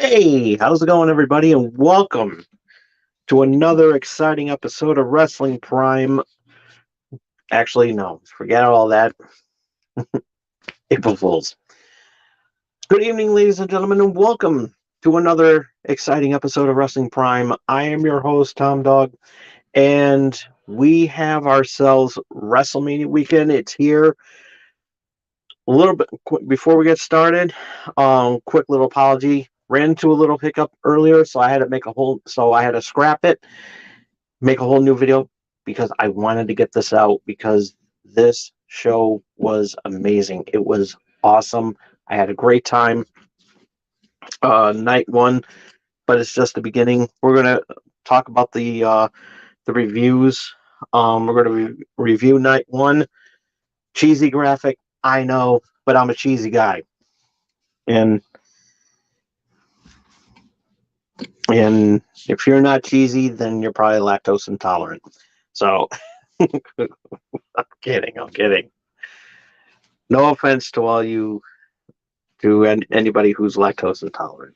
Hey, how's it going, everybody? And welcome to another exciting episode of Wrestling Prime. Actually, no, forget all that. April Fools. Good evening, ladies and gentlemen, and welcome to another exciting episode of Wrestling Prime. I am your host, Tom Dog, and we have ourselves Wrestle Mania weekend. It's here. A little bit before we get started, quick little apology. Ran into a little hiccup earlier, so I had to scrap it, make a whole new video because I wanted to get this out because this show was amazing. It was awesome. I had a great time. Night one, but it's just the beginning. We're gonna talk about the reviews. We're gonna review night one. Cheesy graphic, I know, but I'm a cheesy guy, and and if you're not cheesy, then you're probably lactose intolerant. So, I'm kidding. I'm kidding. No offense to all you anybody who's lactose intolerant.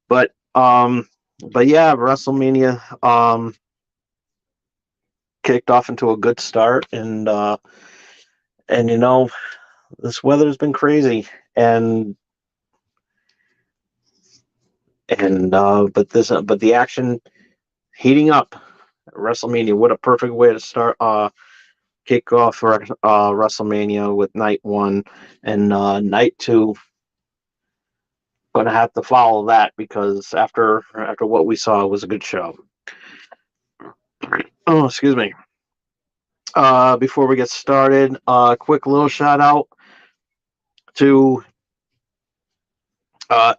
but but yeah, WrestleMania kicked off into a good start, and this weather's been crazy, and but the action heating up. WrestleMania, what a perfect way to start kick off for WrestleMania with night one, and night two going to have to follow that because after what we saw, it was a good show. Oh, excuse me. Before we get started, quick little shout out to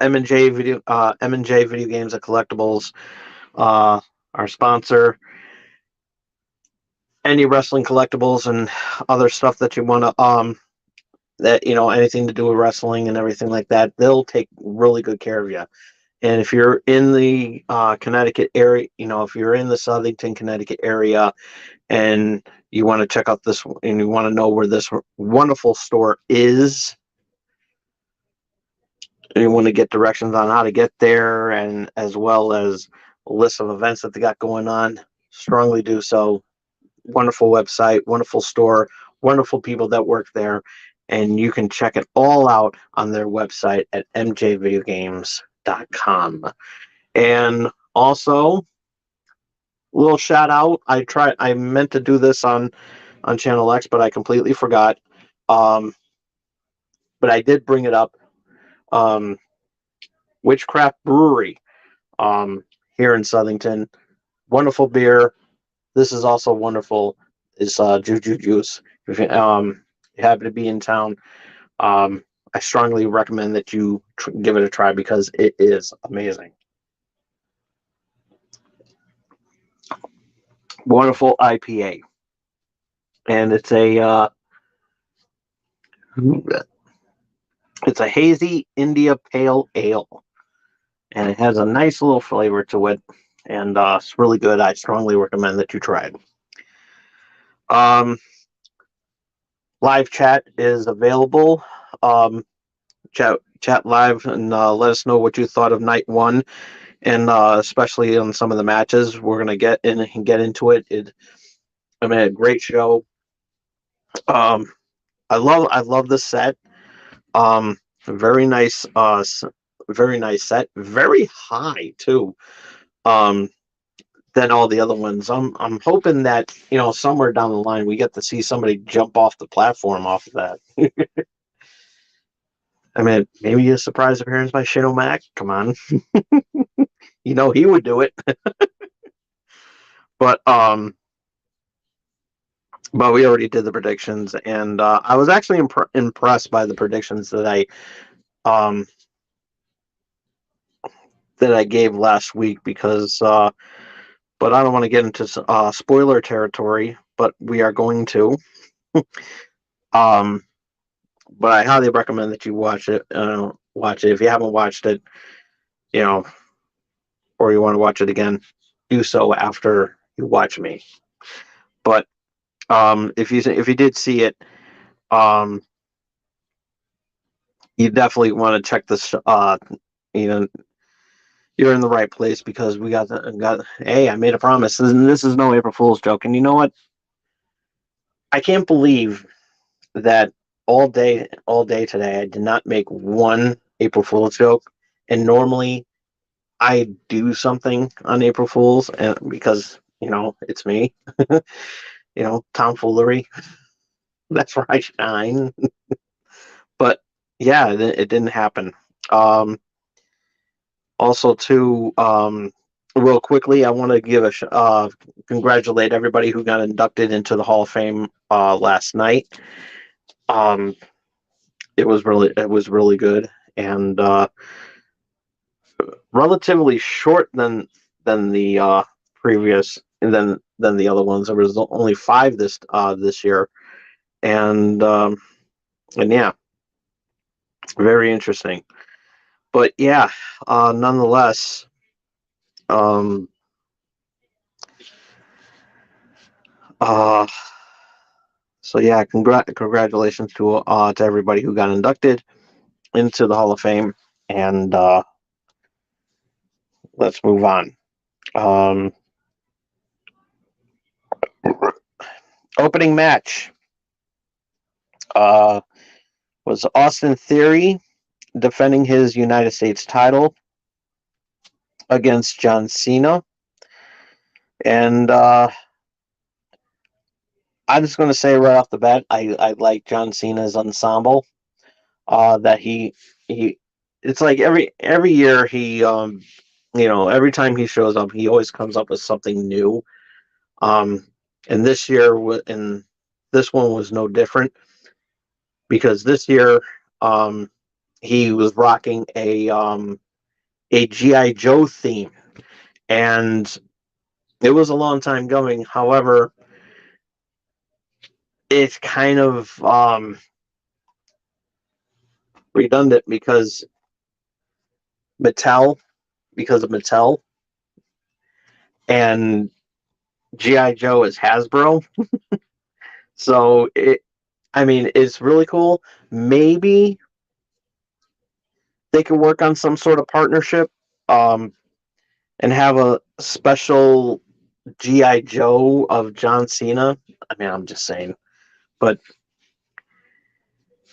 M&J Video Games and Collectibles, our sponsor. Any wrestling collectibles and other stuff that you want to anything to do with wrestling and everything like that, they'll take really good care of you. And if you're in the Connecticut area, if you're in the Southington, Connecticut area, and you want to check out this, and you want to know where this wonderful store is, and you want to get directions on how to get there, and as well as a list of events that they got going on, strongly do so. Wonderful website, wonderful store, wonderful people that work there, and you can check it all out on their website at mjvideogames.com. And also, a little shout out. I meant to do this on Channel X, but I completely forgot. But I did bring it up. Witchcraft Brewery here in Southington. Wonderful beer. This is also wonderful. Is Juju Juice. If you happen to be in town, I strongly recommend that you give it a try because it is amazing. Wonderful IPA, and it's a hazy India Pale Ale, and it has a nice little flavor to it, and it's really good. I strongly recommend that you try it. Live chat is available. Chat live and let us know what you thought of night one, and especially on some of the matches. We're gonna get in and get into it. A great show. I love the set. Very nice. Very nice set. Very high too. Than all the other ones. I'm hoping that somewhere down the line we get to see somebody jump off the platform off of that. Maybe a surprise appearance by Shane O'Mac. Come on, he would do it. but but we already did the predictions, and I was actually impressed by the predictions um that I gave last week because. But I don't want to get into spoiler territory, but we are going to. um, but I highly recommend that you watch it. Watch it if you haven't watched it, you know, or you want to watch it again. Do so after you watch me. But if you did see it, um, you definitely want to check this. You know, you're in the right place because we got. Hey, I made a promise. This is no April Fool's joke, and you know what? I can't believe that all day today, I did not make one April Fool's joke, and normally I do something on April Fool's, and because it's me, tomfoolery. That's where I shine. But yeah, it didn't happen. Um, Also, too, real quickly, I want to congratulate everybody who got inducted into the Hall of Fame last night. Um, it was really good and relatively short than the previous and than the other ones. There was only five this year, and and yeah, very interesting. But yeah, nonetheless, um, uh, so yeah, congratulations to everybody who got inducted into the Hall of Fame, and let's move on. Um, Opening match uh, was Austin Theory defending his United States title against John Cena, and I'm just going to say right off the bat, I like John Cena's ensemble. That he it's like every year every time he shows up, he always comes up with something new. Um, and this one was no different because this year um, he was rocking a GI Joe theme, and it was a long time going. However, it's kind of redundant Mattel because of Mattel, and GI Joe is Hasbro. So I mean, it's really cool. Maybe they could work on some sort of partnership, um, and have a special GI Joe of John Cena. I mean, I'm just saying, but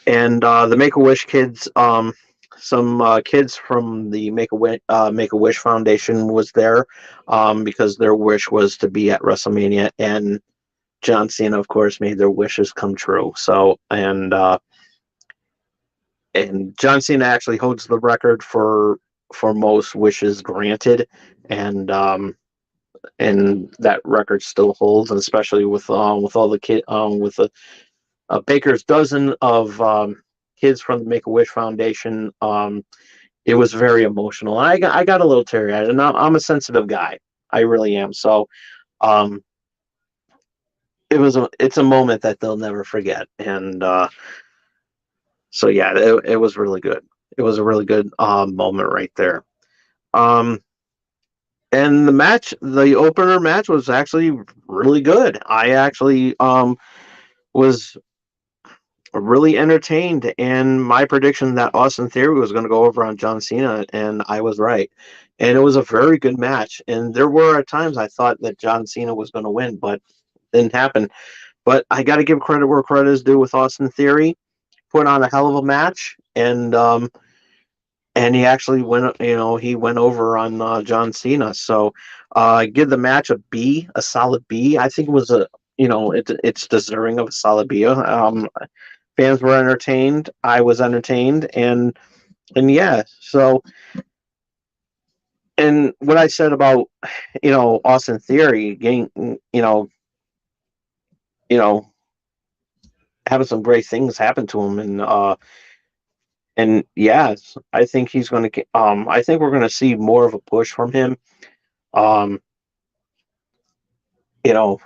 and the Make a Wish kids, some kids from the Make a Wish Foundation was there, because their wish was to be at WrestleMania, and John Cena, of course, made their wishes come true. So and John Cena actually holds the record for most wishes granted, and that record still holds, and especially with all the with the baker's dozen of kids from the Make a Wish Foundation. It was very emotional. I got a little teary eyed, and I'm a sensitive guy. I really am. So um, it's a moment that they'll never forget, and so yeah, it was really good. It was a really good moment right there. Um, and the opener match was actually really good. I actually was really entertained, and my prediction that Austin Theory was going to go over on John Cena, and I was right. And it was a very good match. And there were at times I thought that John Cena was going to win, but it didn't happen. But I got to give credit where credit is due with Austin Theory. Put on a hell of a match, and he actually went over on John Cena. So give the match a B, a solid B. I think it was it's deserving of a solid B. Fans were entertained. I was entertained, and yeah. So, and what I said about Austin Theory getting you know having some great things happen to him, and yes, I think he's going to. I think we're going to see more of a push from him. Um, you know,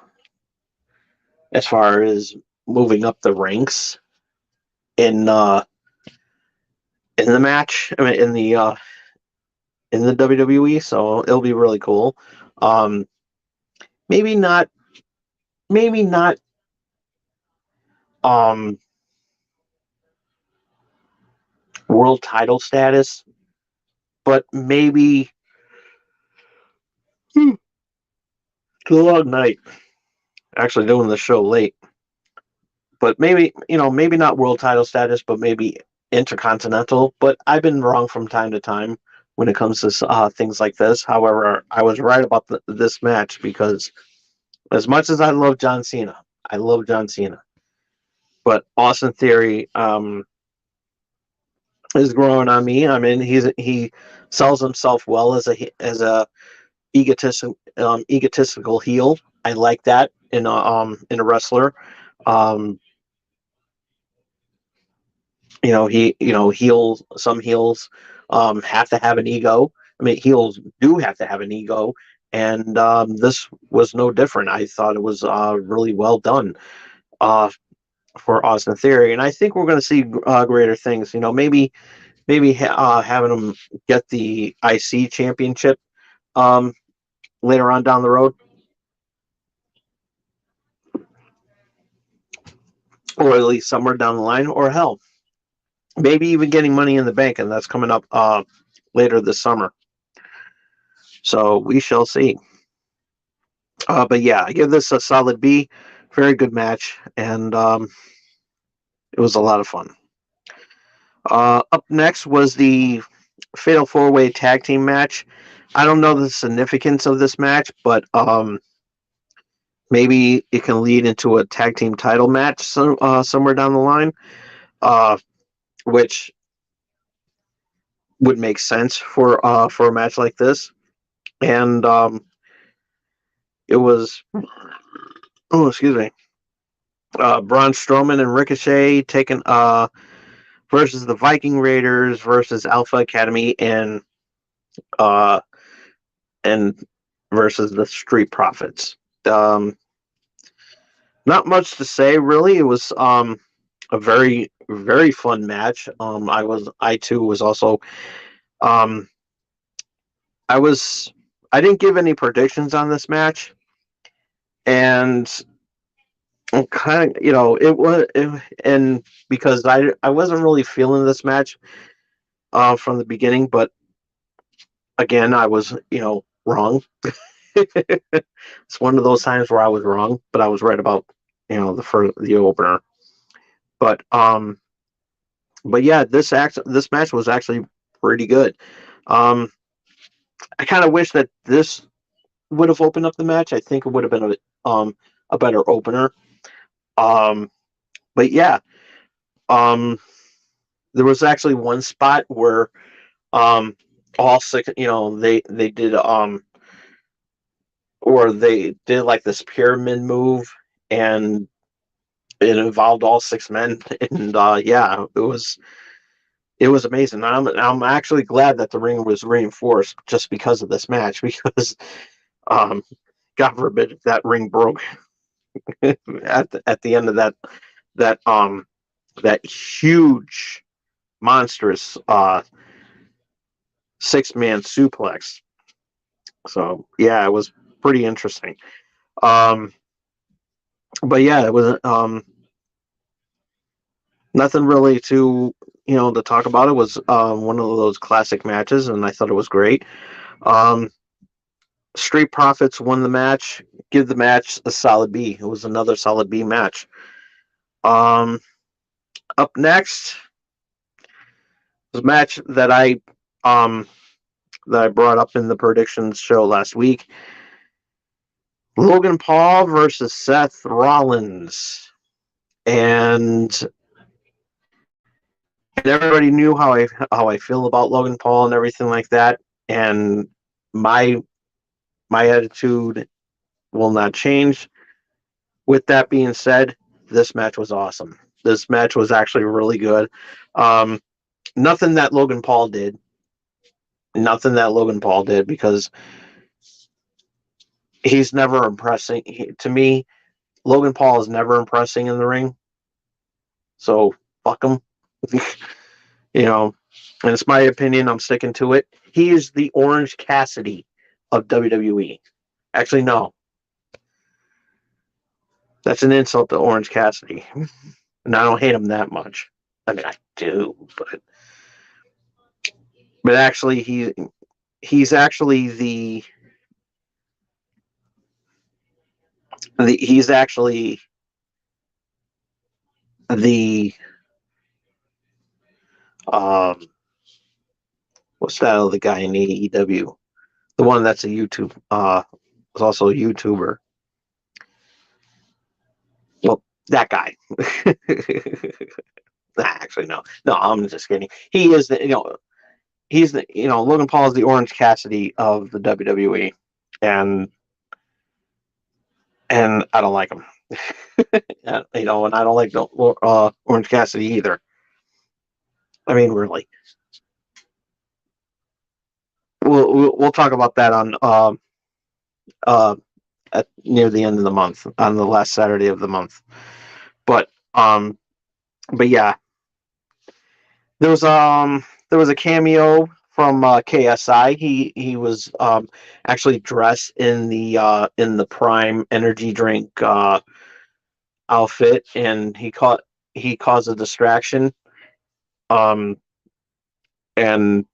as far as moving up the ranks in in the match. I mean, in the WWE. So it'll be really cool. Um, maybe not. Maybe not. Um, world title status, but maybe it's a long night. Actually, doing the show late, but maybe maybe not world title status, but maybe intercontinental. But I've been wrong from time to time when it comes to things like this. However, I was right about this match because as much as I love John Cena, but Austin Theory is growing on me. I mean, he sells himself well as a egotistical heel. I like that in a wrestler. Um, heels, some heels have to have an ego. I mean, heels do have to have an ego, and this was no different. I thought it was really well done uh, for Austin Theory, and I think we're going to see greater things. Maybe having him get the IC championship um, later on down the road, or at least somewhere down the line, or hell, maybe even getting Money in the Bank, and that's coming up later this summer. So we shall see. But yeah, I give this a solid B. Very good match, and it was a lot of fun. Up next was the Fatal 4-Way Tag Team match. I don't know the significance of this match, but maybe it can lead into a tag team title match somewhere down the line, which would make sense for a match like this. And it was, oh, excuse me, Braun Strowman and Ricochet taking versus the Viking Raiders versus Alpha Academy uh, and versus the Street Profits. Um, Not much to say really. It was a very very fun match. I too was also um, I was I didn't give any predictions on this match, and kind of and because I wasn't really feeling this match from the beginning, but again I was wrong. It's one of those times where I was wrong, but I was right about the opener. But yeah, this match was actually pretty good. Um, I kind of wish that this would have opened up the match. I think it would have been a better opener. Um, but yeah, um, there was actually one spot where all six, they did or they did like this pyramid move, and it involved all six men, and yeah, it was amazing. I'm actually glad that the ring was reinforced just because of this match because um, God forbid if that ring broke at the end of that that huge monstrous 6-man suplex. So yeah, it was pretty interesting. Um, but yeah, it was nothing really to talk about. It was one of those classic matches, and I thought it was great. Um, Street Profits won the match. Give the match a solid B. It was another solid B match. Um, Up next was a match um that I brought up in the predictions show last week. Logan Paul versus Seth Rollins, and everybody knew how I feel about Logan Paul and everything like that. And my my attitude will not change. With that being said, this match was awesome. This match was actually really good. Um, nothing that Logan Paul did. Nothing that Logan Paul did because he's never impressing. To me, Logan Paul is never impressing in the ring. So fuck him. you know, and it's my opinion. I'm sticking to it. He is the Orange Cassidy of WWE. Actually, no, that's an insult to Orange Cassidy, and I don't hate him that much. I mean, I do, but but actually he's actually he's actually the um what's that other guy in AEW? The one that's a YouTube is also a YouTuber. Well, that guy. Actually, no, I'm just kidding. He is the he's the Logan Paul is the Orange Cassidy of the WWE, and I don't like him. And I don't like Orange Cassidy either. I mean, really. We'll talk about that on uh near the end of the month, on the last Saturday of the month. But yeah, there was a cameo from KSI. He was actually dressed in the Prime energy drink outfit, and he caused a distraction. Um, and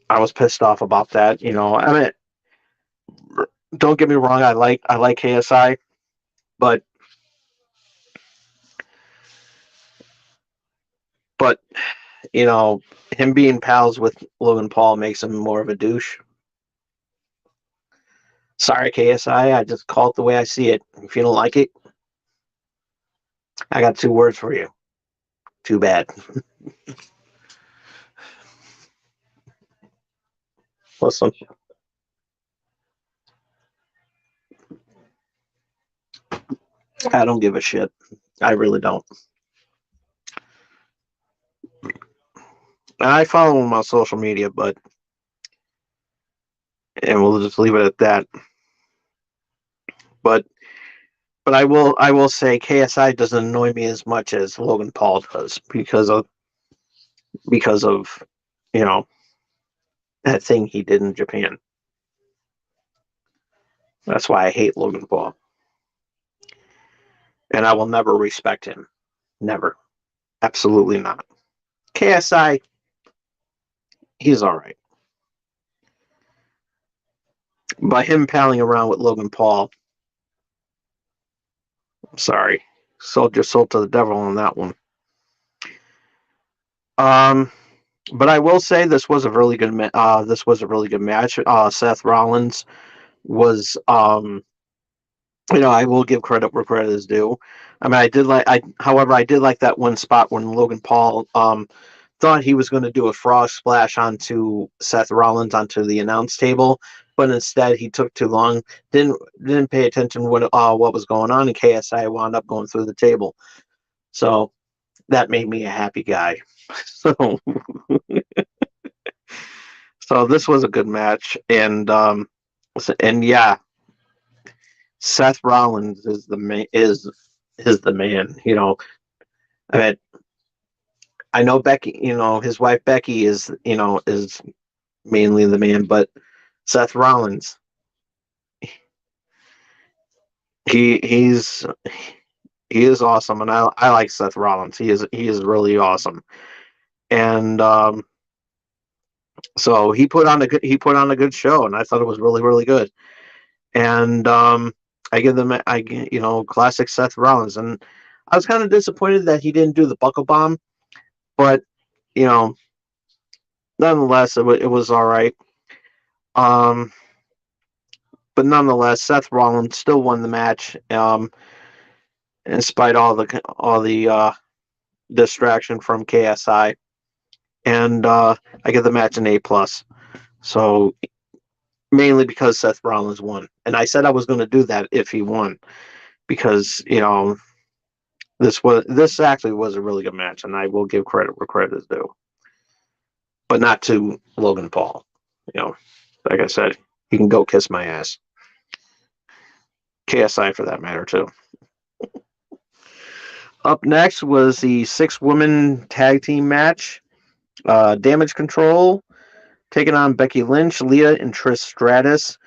I was pissed off about that. I mean, don't get me wrong. I like KSI, but but him being pals with Logan Paul makes him more of a douche. Sorry, KSI. I just call it the way I see it. If you don't like it, I got two words for you. Too bad. Listen, I don't give a shit. I really don't. I follow him on social media, and we'll just leave it at that. But I will say KSI doesn't annoy me as much as Logan Paul does because of you know that thing he did in Japan. That's why I hate Logan Paul, and I will never respect him. Never, absolutely not. KSI, he's all right, but him palling around with Logan Paul, sorry, sold your soul to the devil on that one. Um, but I will say this was a really good this was a really good match. Seth Rollins was I will give credit where credit is due. I mean, however, I did like that one spot when Logan Paul thought he was going to do a frog splash onto Seth Rollins onto the announce table, but instead he took too long, didn't pay attention what was going on, and KSI wound up going through the table. So that made me a happy guy. So this was a good match, and yeah, Seth Rollins is the man. Is the man. I mean, I know Becky. His wife Becky is mainly the man, but Seth Rollins, he he is awesome, and I like Seth Rollins. He is really awesome, and so he put on a good show, and I thought it was really really good. And I give them classic Seth Rollins, and I was kind of disappointed that he didn't do the buckle bomb, but you know nonetheless it was all right. Um, but nonetheless, Seth Rollins still won the match, in spite of all the distraction from KSI, and I give the match an A+. So mainly because Seth Rollins won, and I said I was going to do that if he won, because this actually was a really good match, and I will give credit where credit is due, but not to Logan Paul. Like I said, he can go kiss my ass. KSI for that matter too. Up next was the 6-woman tag team match. Damage Control taking on Becky Lynch, Lita, and Trish Stratus.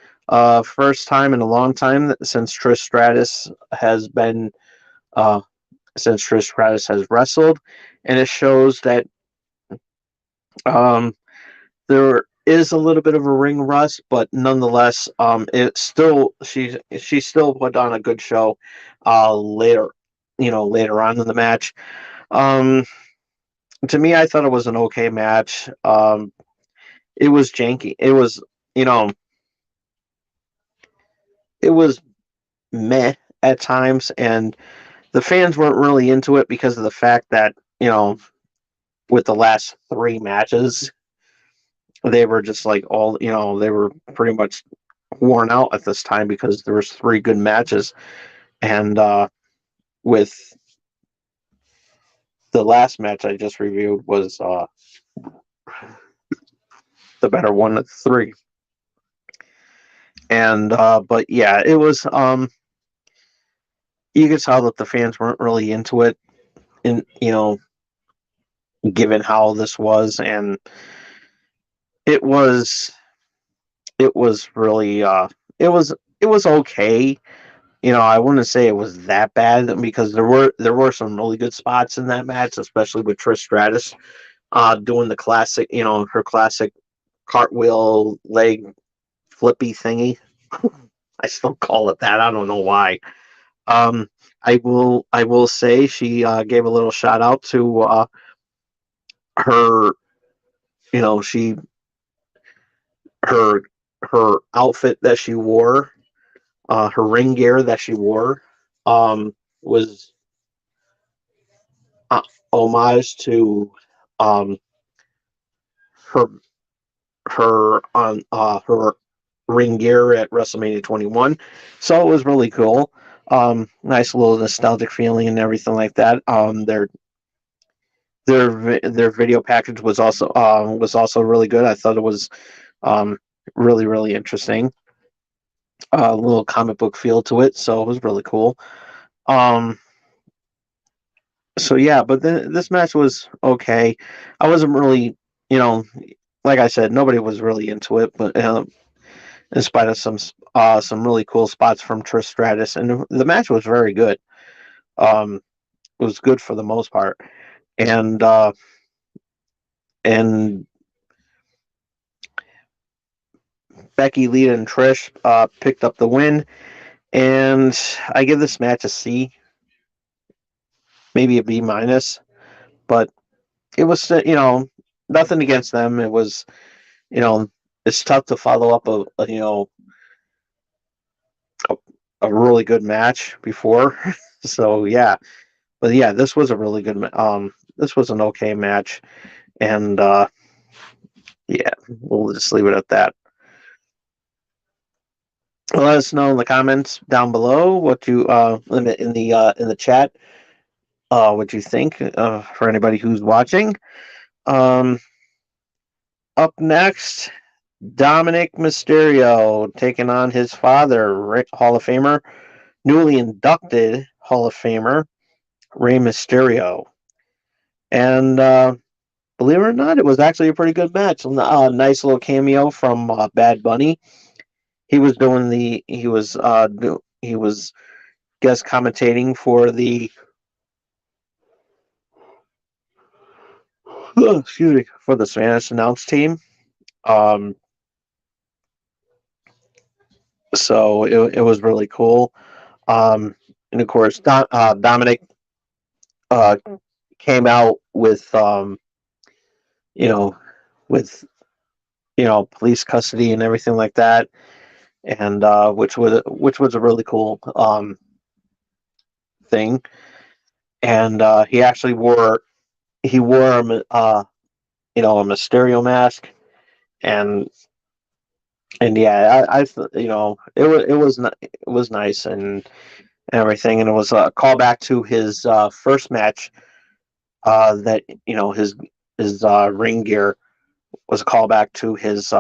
First time in a long time since Trish Stratus has been since Trish Stratus has wrestled, and it shows that there is a little bit of a ring rust, but nonetheless, it's still she still put on a good show. Later, later on in the match. Um, to me, I thought it was an okay match. It was janky. It was, you know, it was meh at times, and the fans weren't really into it because of the fact that with the last three matches, they were just like they were pretty much worn out at this time because there was three good matches, and with the last match I just reviewed was the better one of the three. And but yeah, it was you could tell that the fans weren't really into it, in given how this was, and it was it was really it was okay. I wouldn't say it was that bad because there were some really good spots in that match, especially with Trish Stratus doing the classic, her classic cartwheel leg flippy thingy. I still call it that. I don't know why. Um, I will say she gave a little shout out to her. She her her outfit that she wore, her ring gear that she wore, was uh, homage to um, her her ring gear at WrestleMania 21. So it was really cool. Nice little nostalgic feeling and everything like that. Their video package was also really good. I thought it was um, really really interesting. A little comic book feel to it, so it was really cool. Um, so yeah, but this match was okay. I wasn't really, you know, like I said, nobody was really into it, but in spite of some really cool spots from Trish Stratus, and the match was very good. Um, it was good for the most part, and and Becky, Lita, and Trish picked up the win, and I give this match a C, maybe a B minus, but it was nothing against them. It was you know it's tough to follow up a, a really good match before, so yeah. But yeah, this was a really good. This was an okay match, and yeah, we'll just leave it at that. Let us know in the comments down below what you in the chat what you think for anybody who's watching. Um, Up next, Dominic Mysterio taking on his father, Hall of Famer, newly inducted Hall of Famer Rey Mysterio, and believe it or not, it was actually a pretty good match. Nice little cameo from Bad Bunny. He was guest commentating for the excuse me, for the Spanish announce team. Um, so it was really cool. And of course, Dominic uh, came out with you know with police custody and everything like that, and which was a really cool thing. And he actually wore a Mysterio mask, and yeah, it was nice and everything, and it was a callback to his first match. That his ring gear was a callback to his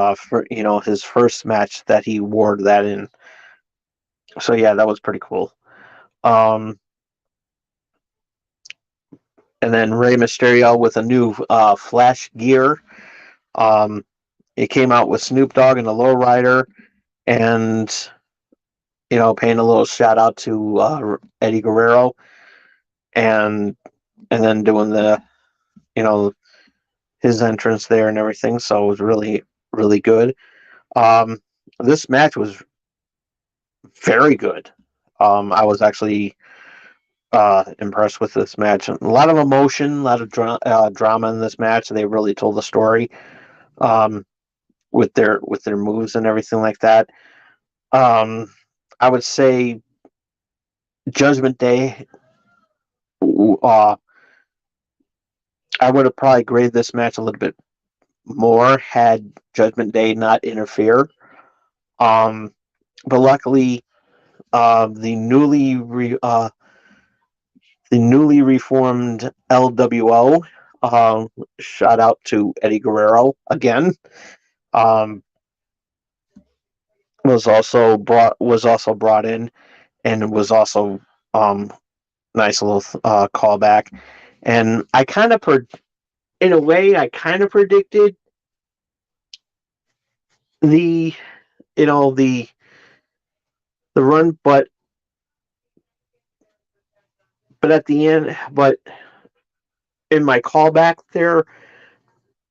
first match that he wore that in. So yeah, that was pretty cool. Um, and then Rey Mysterio with a new Flash gear. Um, it came out with Snoop Dogg and the Lowrider, and paying a little shout out to Eddie Guerrero, and then doing the you know his entrance there and everything. So it was really, really good. Um, this match was very good. I was actually impressed with this match. A lot of emotion, a lot of drama in this match. They really told the story um, with their moves and everything like that. Um, I would say Judgment Day. Uh, I would have probably graded this match a little bit more had Judgment Day not interfere. Um, but luckily, uh, the newly re, uh, the newly reformed LWO. Shout out to Eddie Guerrero again. Um, was also brought in and was also um, nice little callback. And I kind of in a way I kind of predicted the the run, but at the end, but in my callback there,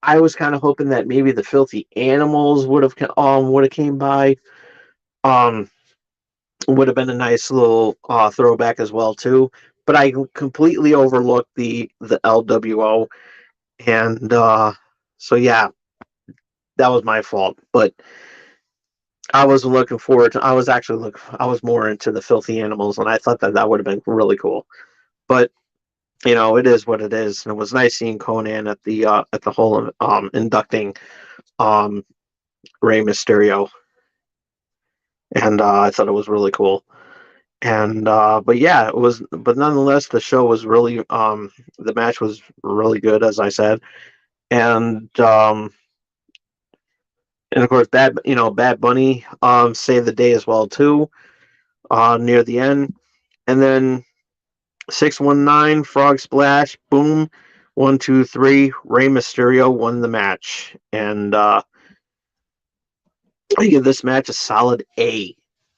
I was kind of hoping that maybe the Filthy Animals would have came by. Um, would have been a nice little throwback as well too. But I completely overlooked the LWO, and so yeah, that was my fault. But I was looking forward to. I was actually look. I was more into the Filthy Animals, and I thought that would have been really cool. But it is what it is. And it was nice seeing Conan at the whole inducting um, Rey Mysterio, and I thought it was really cool. And but yeah, it was. But nonetheless, the show was really the match was really good, as I said, and of course, Bad Bunny saved the day as well too near the end, and then 619 Frog Splash, boom, 1 2 3. Rey Mysterio won the match, and I give this match a solid A.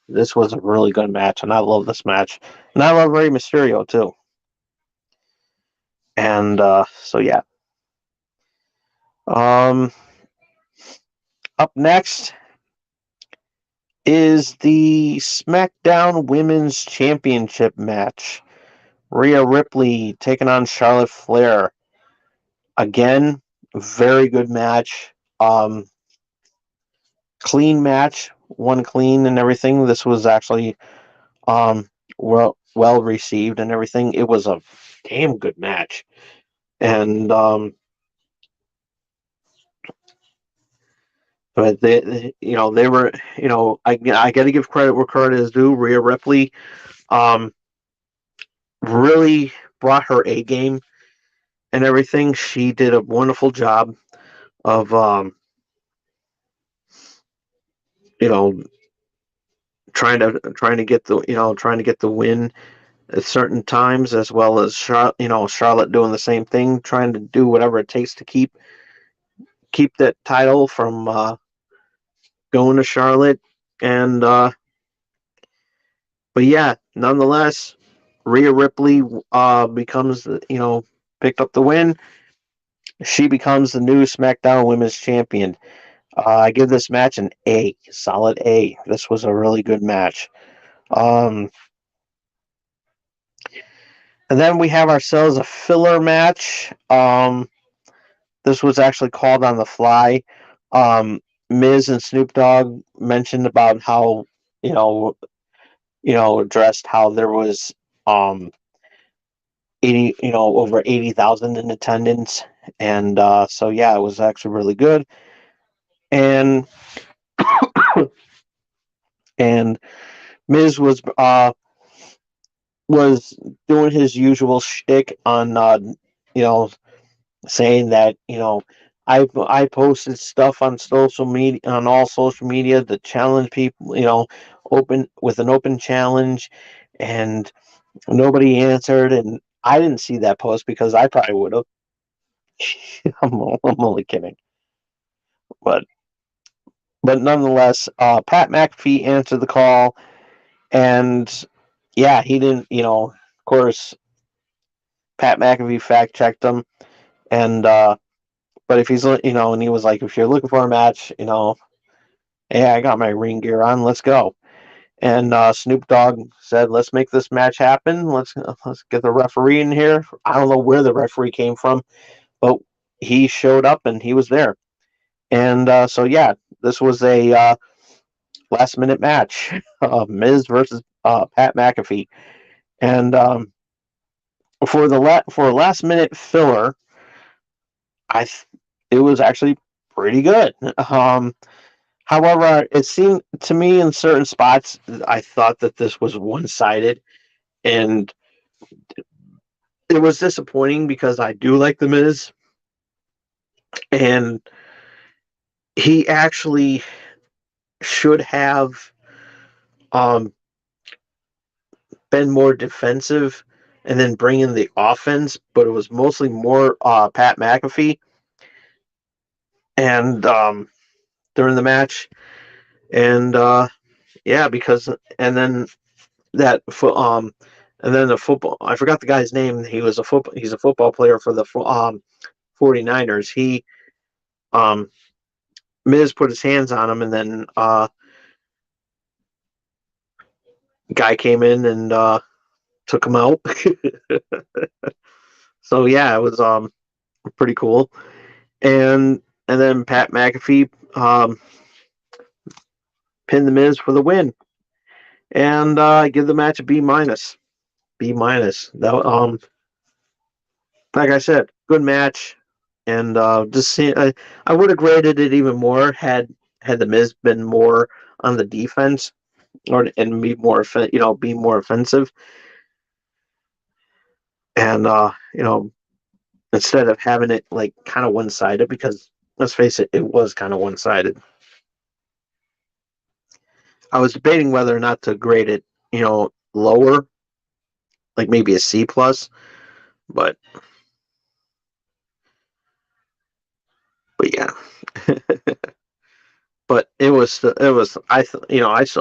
This was a really good match, and I love this match, and I love Rey Mysterio too. And so yeah. Um, Up next is the SmackDown Women's Championship match. Rhea Ripley taking on Charlotte Flair. Again, very good match. Clean match, one clean and everything. This was actually well received and everything. It was a damn good match, and but they were I got to give credit where credit is due. Rhea Ripley um really brought her A game and everything. She did a wonderful job of you know trying to get the win at certain times, as well as Charlotte doing the same thing, trying to do whatever it takes to keep that title from going to Charlotte. And but yeah, nonetheless, Rhea Ripley becomes picked up the win. She becomes the new SmackDown Women's Champion. I give this match an A, solid A. This was a really good match. Um, and then we have ourselves a filler match. This was actually called on the fly. Um, Miz and Snoop Dogg mentioned about how you know addressed how there was 80 over 80,000 in attendance, and so yeah, it was actually really good. And and Miz was doing his usual shtick on you know saying that I posted stuff on social media, on all social media, to challenge people, open with an open challenge, and nobody answered, and I didn't see that post because I probably would have. I'm only kidding, but nonetheless, Pat McAfee answered the call, and yeah, he didn't. Of course, Pat McAfee fact checked him, and But if he's, and he was like, if you're looking for a match, hey, I got my ring gear on, let's go. And Snoop Dogg said, let's make this match happen. Let's get the referee in here. I don't know where the referee came from, but he showed up and he was there. And so, yeah, this was a last minute match, Miz versus Pat McAfee. And for a last minute filler, it was actually pretty good. However, it seemed to me in certain spots, I thought that this was one sided, and it was disappointing because I do like the Miz, and he actually should have um, been more defensive and then bring in the offense, but it was mostly more Pat McAfee and during the match, and yeah, because and then that and then the football. I forgot the guy's name. He's a football player for the 49ers. Um, Miz put his hands on him, and then guy came in and took him out. So yeah, it was pretty cool. And then Pat McAfee pinned the Miz for the win, and I give the match a B minus. B minus. That like I said, good match, and just see, I would have graded it even more had the Miz been more on the defense or and be more offensive, and instead of having it like kind of one sided, because let's face it, it was kind of one sided. I was debating whether or not to grade it, lower, like maybe a C plus, but yeah. But I still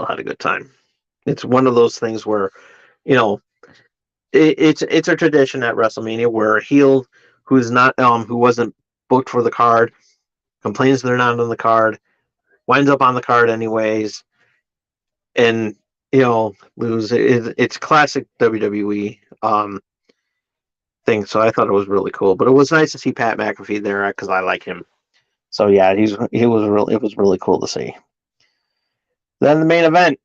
had a good time. It's one of those things where, you know, it's a tradition at WrestleMania where a heel who wasn't booked for the card complains they're not on the card, winds up on the card anyways, and lose. It's classic WWE thing. So I thought it was really cool. But it was nice to see Pat McAfee there because I like him. So yeah, it was really cool to see. Then the main event,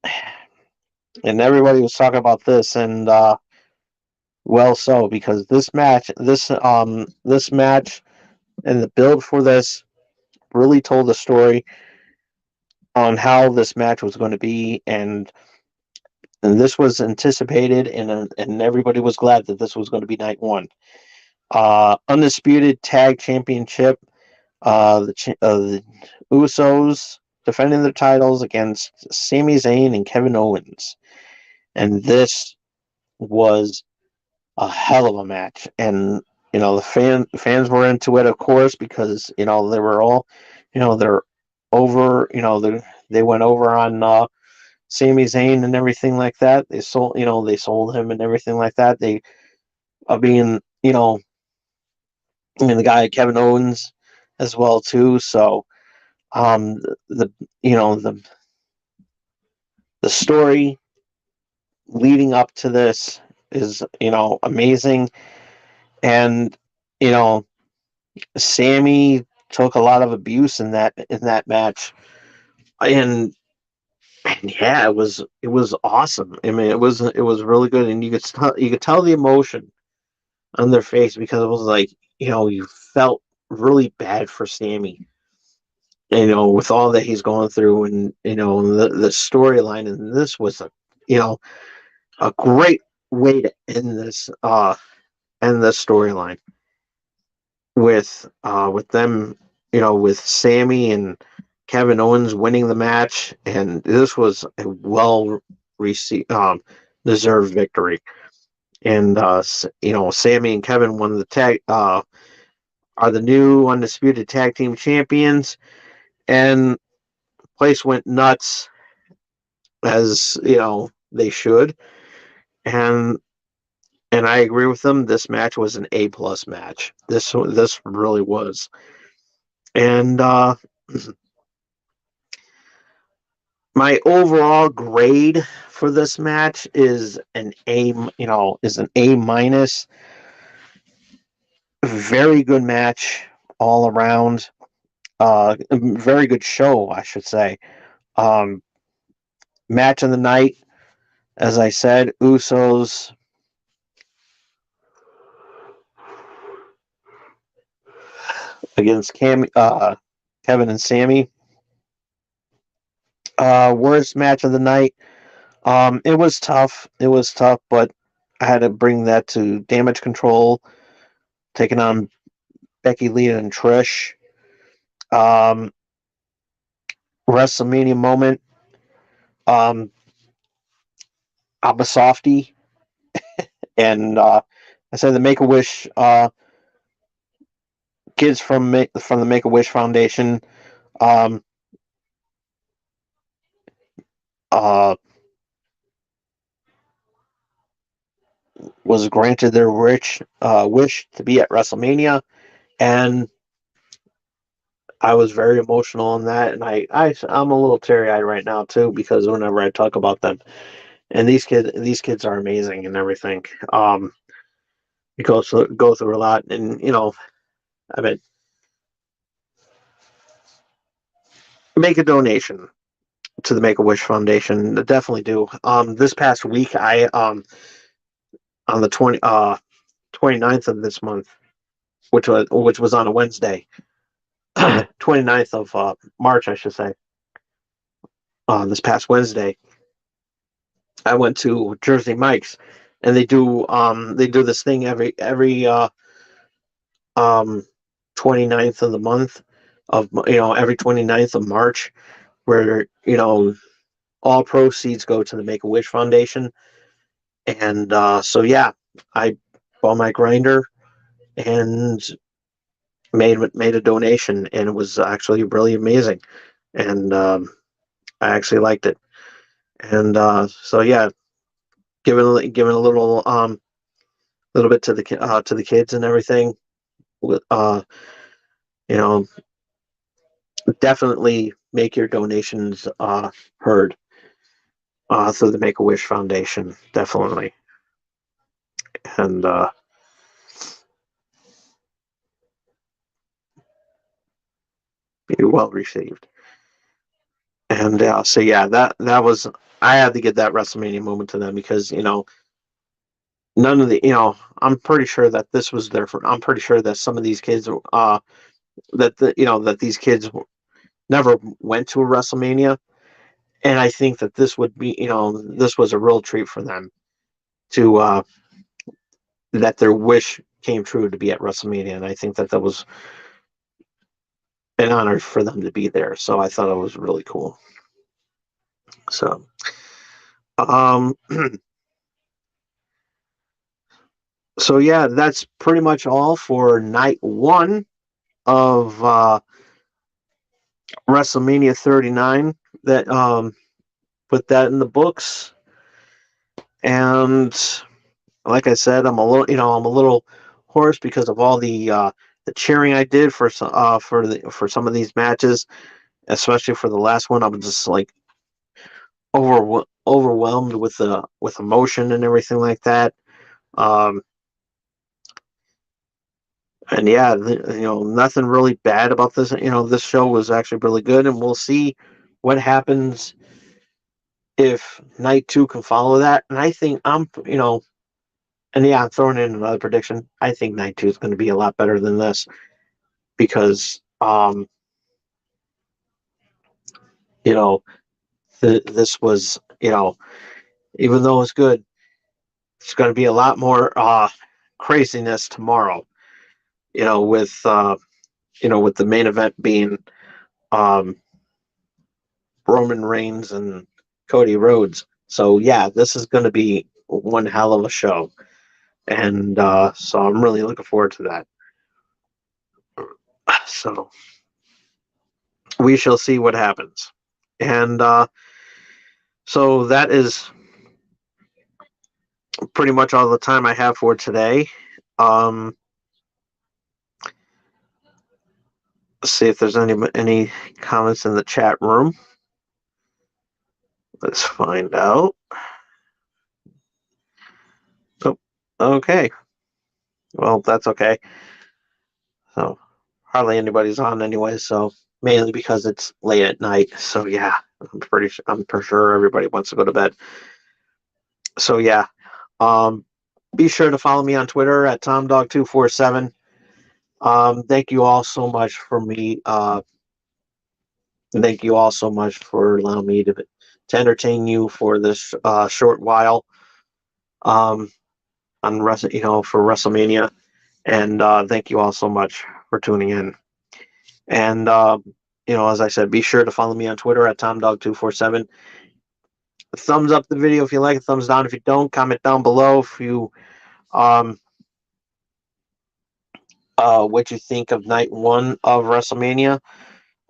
and everybody was talking about this, and well, so because this match and the build for this really told the story on how this match was going to be, and this was anticipated, and everybody was glad that this was going to be night one. Undisputed Tag Championship. The Usos defending their titles against Sami Zayn and Kevin Owens, and this was a hell of a match. And the fans were into it, of course, because they were all, they're over. They went over on Sami Zayn and everything like that. They sold him and everything like that. They being, the guy Kevin Owens as well too. So the the story leading up to this is amazing, and you know Sammy took a lot of abuse in that match, and yeah, it was awesome. I mean, it was really good, and you could tell the emotion on their face because it was like you felt really bad for Sammy, with all that he's going through, and the storyline, and this was a great way to end this storyline with them, with Sammy and Kevin Owens winning the match, and this was a well received deserved victory. And Sammy and Kevin won the tag are the new undisputed tag team champions, and place went nuts, as they should. And I agree with them. This match was an A plus match. This really was. And my overall grade for this match is an A. Is an A minus. Very good match all around. Very good show, I should say. Um, Match of the night, as I said, Usos against Kevin and Sammy. Worst match of the night. It was tough. It was tough, but I had to bring that to Damage Control, taking on Becky Lee and Trish. Um, WrestleMania moment. Um, Abasofty and I said the Make a Wish kids from the Make a Wish Foundation. Um, uh, was granted their wish to be at WrestleMania, and I was very emotional on that, and I'm a little teary eyed right now too because whenever I talk about them, and these kids are amazing and everything. You go through a lot, and I mean, make a donation to the Make a Wish Foundation. Definitely do. This past week, I on the 29th of this month, which was on a Wednesday, 29th of March, I should say. This past Wednesday, I went to Jersey Mike's, and they do this thing every um 29th of the month of every 29th of March, where all proceeds go to the Make a Wish Foundation. And so yeah, I bought my grinder and made a donation, and it was actually really amazing, and I actually liked it. And so yeah, giving a little bit to the kids and everything. Uh, you know, Definitely make your donations heard through the Make a Wish Foundation. Definitely, and be well received. And so yeah, that was I had to get that WrestleMania moment to them because none of the I'm pretty sure that this was their. I'm pretty sure that some of these kids that these kids never went to a WrestleMania, and I think that this was a real treat for them to that their wish came true to be at WrestleMania, and I think that was an honor for them to be there. So I thought it was really cool. So um so yeah, that's pretty much all for night one of WrestleMania 39. That put that in the books, and like I said, I'm a little hoarse because of all the cheering I did for some of these matches, especially for the last one. I was just like overwhelmed with emotion and everything like that. Um, and yeah, nothing really bad about this. This show was actually really good, and we'll see what happens if night two can follow that. And I think and yeah, I'm throwing in another prediction. I think night two is going to be a lot better than this because you know, this was even though it's good, it's going to be a lot more craziness tomorrow. With with the main event being um, Roman Reigns and Cody Rhodes. So yeah, this is going to be one hell of a show, and so I'm really looking forward to that. So we shall see what happens, and so that is pretty much all the time I have for today. Um, see if there's any comments in the chat room. Let's find out. Oh, okay. Well, that's okay. So hardly anybody's on anyway. So mainly because it's late at night. So yeah, I'm pretty sure everybody wants to go to bed. So yeah, be sure to follow me on Twitter at TomDog247. Thank you all so much for me. Thank you all so much for allowing me to entertain you for this short while. On for WrestleMania, and thank you all so much for tuning in. And as I said, be sure to follow me on Twitter at TomDog247. Thumbs up the video if you like it. Thumbs down if you don't. Comment down below if you what you think of night 1 of WrestleMania.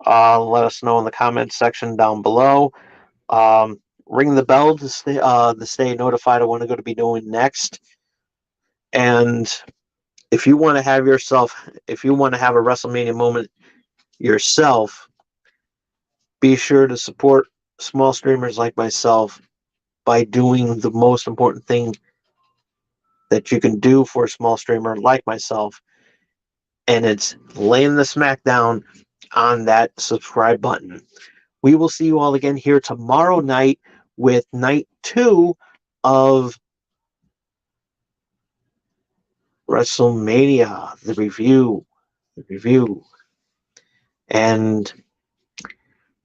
Let us know in the comments section down below. Ring the bell to stay notified of what I'm going to be doing next. And if you want to have a WrestleMania moment yourself, be sure to support small streamers like myself by doing the most important thing that you can do for a small streamer like myself, and it's laying the smack down on that subscribe button. We will see you all again here tomorrow night with night 2 of WrestleMania, the review. And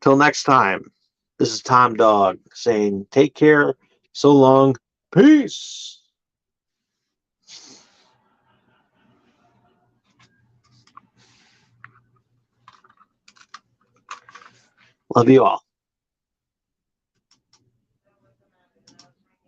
till next time, this is Tom Dog saying take care, so long, peace. Love you all.